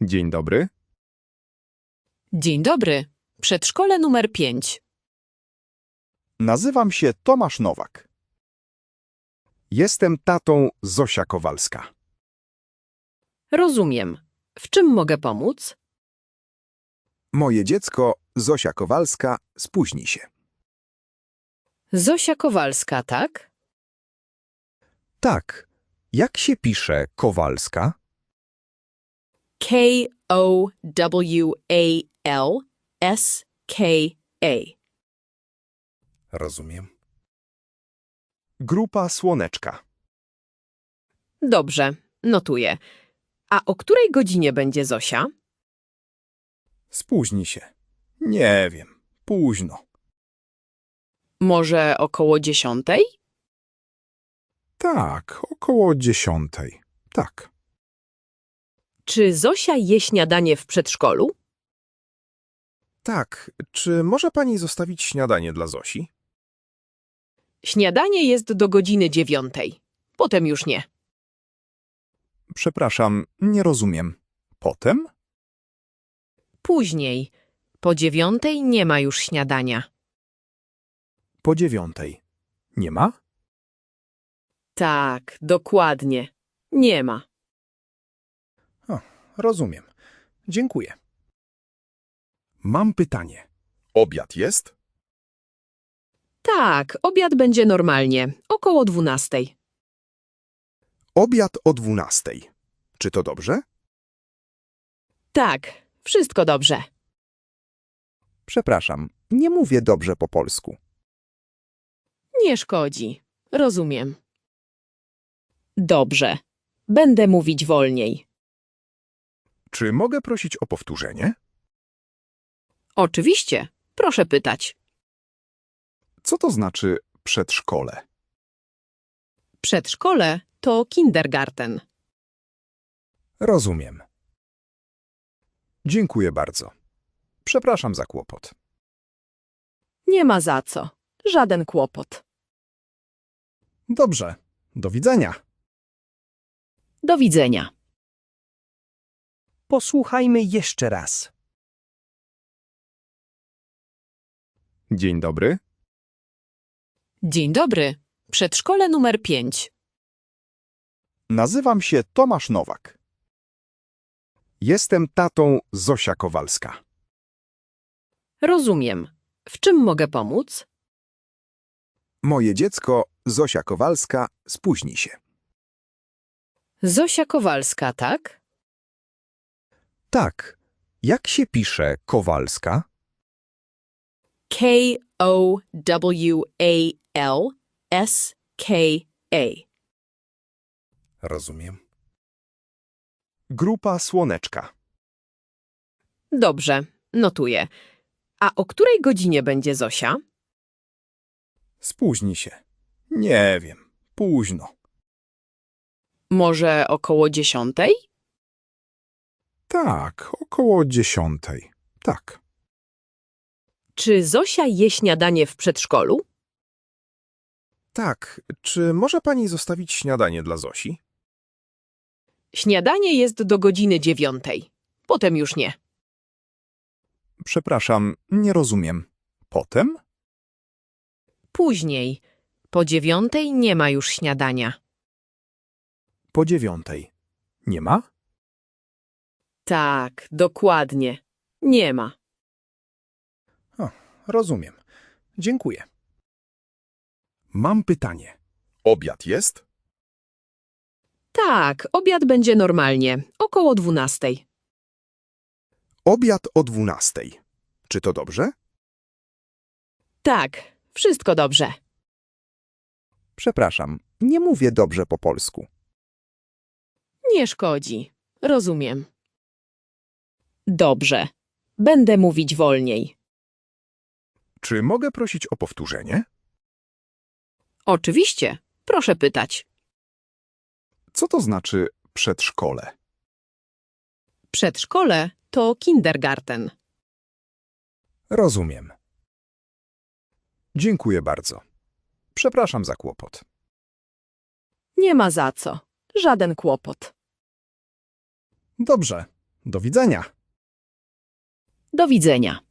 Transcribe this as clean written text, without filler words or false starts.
Dzień dobry. Dzień dobry. Przedszkole numer 5. Nazywam się Tomasz Nowak. Jestem tatą Zosia Kowalska. Rozumiem. W czym mogę pomóc? Moje dziecko, Zosia Kowalska, spóźni się. Zosia Kowalska, tak? Tak. Jak się pisze Kowalska? Kowalska. Rozumiem. Grupa Słoneczka. Dobrze, notuję. A o której godzinie będzie Zosia? Spóźni się. Nie wiem. Późno. Może około 10? Tak, około 10. Tak. Czy Zosia je śniadanie w przedszkolu? Tak. Czy może pani zostawić śniadanie dla Zosi? Śniadanie jest do godziny 9. Potem już nie. Przepraszam, nie rozumiem. Potem? Później. Po 9 nie ma już śniadania. Po 9. Nie ma? Tak, dokładnie. Nie ma. Rozumiem. Dziękuję. Mam pytanie. Obiad jest? Tak, obiad będzie normalnie, około 12. Obiad o 12. Czy to dobrze? Tak, wszystko dobrze. Przepraszam, nie mówię dobrze po polsku. Nie szkodzi. Rozumiem. Dobrze. Będę mówić wolniej. Czy mogę prosić o powtórzenie? Oczywiście. Proszę pytać. Co to znaczy przedszkole? Przedszkole to kindergarten. Rozumiem. Dziękuję bardzo. Przepraszam za kłopot. Nie ma za co. Żaden kłopot. Dobrze. Do widzenia. Do widzenia. Posłuchajmy jeszcze raz. Dzień dobry. Dzień dobry. Przedszkole numer 5. Nazywam się Tomasz Nowak. Jestem tatą Zosia Kowalska. Rozumiem. W czym mogę pomóc? Moje dziecko, Zosia Kowalska, spóźni się. Zosia Kowalska, tak? Tak. Jak się pisze Kowalska? Kowalska. Rozumiem. Grupa Słoneczka. Dobrze, notuję. A o której godzinie będzie Zosia? Spóźni się. Nie wiem. Późno. Może około 10? Tak, około 10. Tak. Czy Zosia je śniadanie w przedszkolu? Tak. Czy może pani zostawić śniadanie dla Zosi? Śniadanie jest do godziny 9. Potem już nie. Przepraszam, nie rozumiem. Potem? Później. Po 9 nie ma już śniadania. Po 9. Nie ma? Tak, dokładnie. Nie ma. Rozumiem. Dziękuję. Mam pytanie. Obiad jest? Tak, obiad będzie normalnie, około 12. Obiad o 12. Czy to dobrze? Tak, wszystko dobrze. Przepraszam, nie mówię dobrze po polsku. Nie szkodzi. Rozumiem. Dobrze. Będę mówić wolniej. Czy mogę prosić o powtórzenie? Oczywiście. Proszę pytać. Co to znaczy przedszkole? Przedszkole to kindergarten. Rozumiem. Dziękuję bardzo. Przepraszam za kłopot. Nie ma za co. Żaden kłopot. Dobrze. Do widzenia. Do widzenia.